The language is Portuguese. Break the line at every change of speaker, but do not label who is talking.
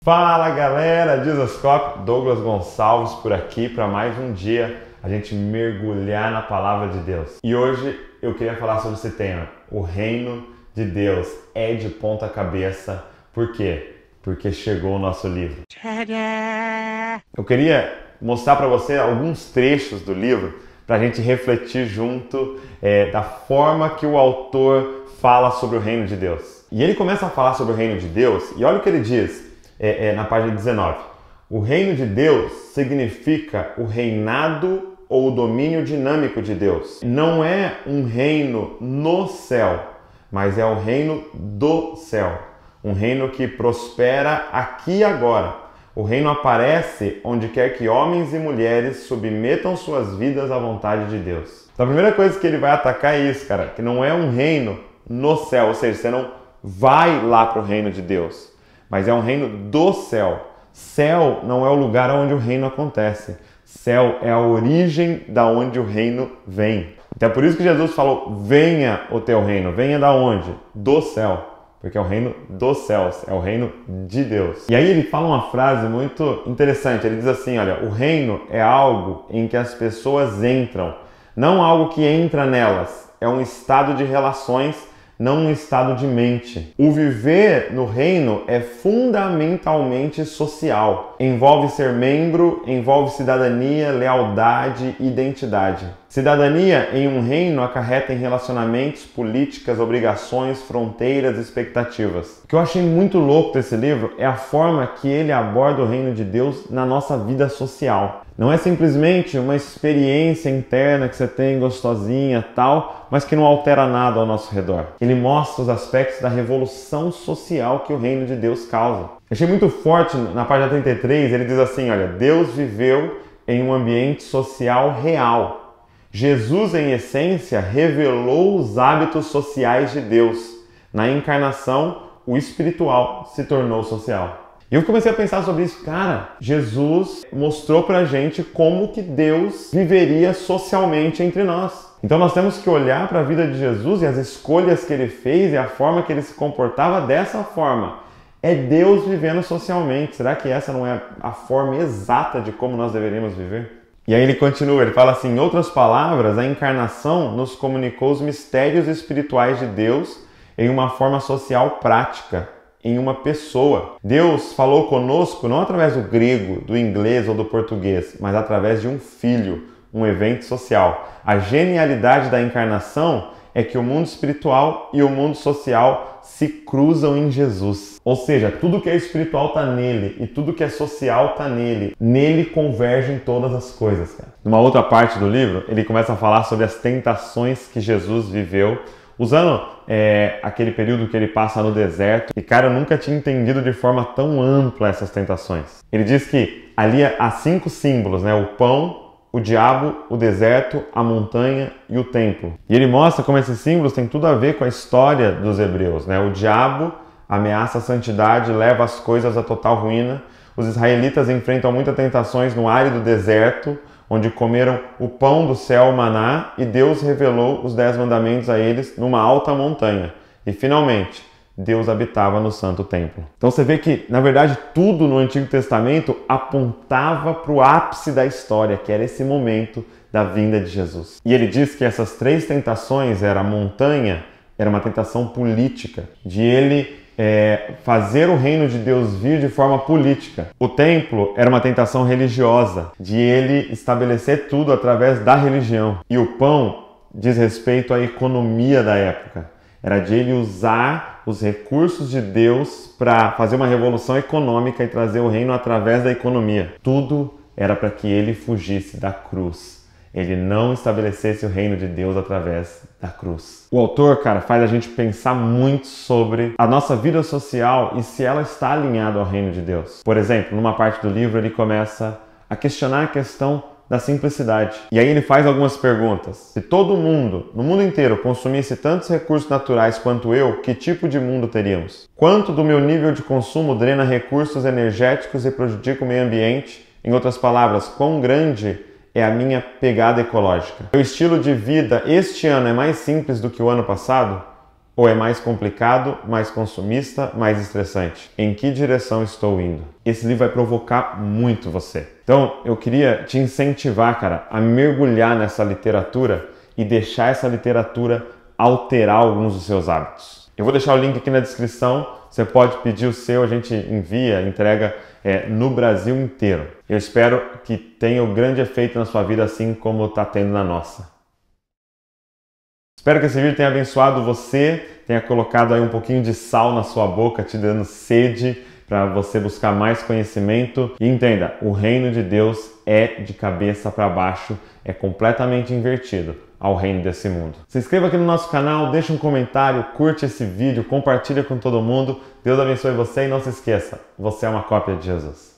Fala galera, Dizascope, Douglas Gonçalves por aqui para mais um dia a gente mergulhar na Palavra de Deus. E hoje eu queria falar sobre esse tema, o Reino de Deus é de ponta cabeça. Por quê? Porque chegou o nosso livro. Eu queria mostrar para você alguns trechos do livro para a gente refletir junto da forma que o autor fala sobre o Reino de Deus. E ele começa a falar sobre o Reino de Deus e olha o que ele diz. Na página 19. O reino de Deus significa o reinado ou o domínio dinâmico de Deus. Não é um reino no céu, mas é o reino do céu. Um reino que prospera aqui e agora. O reino aparece onde quer que homens e mulheres submetam suas vidas à vontade de Deus. Então a primeira coisa que ele vai atacar é isso, cara, que não é um reino no céu, ou seja, você não vai lá para o reino de Deus. Mas é um reino do céu. Céu não é o lugar onde o reino acontece. Céu é a origem da onde o reino vem. Então é por isso que Jesus falou, venha o teu reino. Venha da onde? Do céu. Porque é o reino dos céus, é o reino de Deus. E aí ele fala uma frase muito interessante. Ele diz assim, olha, o reino é algo em que as pessoas entram. Não algo que entra nelas. É um estado de relações, não um estado de mente. O viver no reino é fundamentalmente social. Envolve ser membro, envolve cidadania, lealdade, identidade. Cidadania em um reino acarreta em relacionamentos, políticas, obrigações, fronteiras, expectativas. O que eu achei muito louco desse livro é a forma que ele aborda o reino de Deus na nossa vida social. Não é simplesmente uma experiência interna que você tem gostosinha tal, mas que não altera nada ao nosso redor. Ele mostra os aspectos da revolução social que o reino de Deus causa. Eu achei muito forte na página 33, ele diz assim, olha, Deus viveu em um ambiente social real. Jesus, em essência, revelou os hábitos sociais de Deus. Na encarnação, o espiritual se tornou social. E eu comecei a pensar sobre isso. Cara, Jesus mostrou pra gente como que Deus viveria socialmente entre nós. Então nós temos que olhar para a vida de Jesus e as escolhas que ele fez e a forma que ele se comportava dessa forma. É Deus vivendo socialmente. Será que essa não é a forma exata de como nós deveríamos viver? E aí ele continua, ele fala assim, em outras palavras, a encarnação nos comunicou os mistérios espirituais de Deus em uma forma social prática, em uma pessoa. Deus falou conosco não através do grego, do inglês ou do português, mas através de um filho, um evento social. A genialidade da encarnação é que o mundo espiritual e o mundo social se cruzam em Jesus. Ou seja, tudo que é espiritual está nele e tudo que é social está nele. Nele convergem todas as coisas, cara. Numa outra parte do livro, ele começa a falar sobre as tentações que Jesus viveu, usando aquele período que ele passa no deserto. E, cara, eu nunca tinha entendido de forma tão ampla essas tentações. Ele diz que ali há 5 símbolos, né? O pão, o diabo, o deserto, a montanha e o templo. E ele mostra como esses símbolos têm tudo a ver com a história dos hebreus, né? O diabo ameaça a santidade, leva as coisas à total ruína. Os israelitas enfrentam muitas tentações no árido deserto, onde comeram o pão do céu, o maná, e Deus revelou os 10 mandamentos a eles numa alta montanha. E finalmente, Deus habitava no santo templo. Então você vê que, na verdade, tudo no Antigo Testamento apontava para o ápice da história, que era esse momento da vinda de Jesus. E ele diz que essas 3 tentações, a montanha, era uma tentação política, de ele fazer o reino de Deus vir de forma política. O templo era uma tentação religiosa, de ele estabelecer tudo através da religião. E o pão diz respeito à economia da época. Era de ele usar os recursos de Deus para fazer uma revolução econômica e trazer o reino através da economia. Tudo era para que ele fugisse da cruz. Ele não estabelecesse o reino de Deus através da cruz. O autor, cara, faz a gente pensar muito sobre a nossa vida social e se ela está alinhada ao reino de Deus. Por exemplo, numa parte do livro ele começa a questionar a questão da simplicidade. E aí ele faz algumas perguntas. Se todo mundo, no mundo inteiro, consumisse tantos recursos naturais quanto eu, que tipo de mundo teríamos? Quanto do meu nível de consumo drena recursos energéticos e prejudica o meio ambiente? Em outras palavras, quão grande é a minha pegada ecológica? Meu estilo de vida este ano é mais simples do que o ano passado? Ou é mais complicado, mais consumista, mais estressante? Em que direção estou indo? Esse livro vai provocar muito você. Então, eu queria te incentivar, cara, a mergulhar nessa literatura e deixar essa literatura alterar alguns dos seus hábitos. Eu vou deixar o link aqui na descrição. Você pode pedir o seu, a gente envia, entrega no Brasil inteiro. Eu espero que tenha um grande efeito na sua vida, assim como está tendo na nossa. Espero que esse vídeo tenha abençoado você, tenha colocado aí um pouquinho de sal na sua boca, te dando sede para você buscar mais conhecimento. E entenda, o reino de Deus é de cabeça para baixo, é completamente invertido ao reino desse mundo. Se inscreva aqui no nosso canal, deixa um comentário, curte esse vídeo, compartilha com todo mundo. Deus abençoe você e não se esqueça, você é uma cópia de Jesus.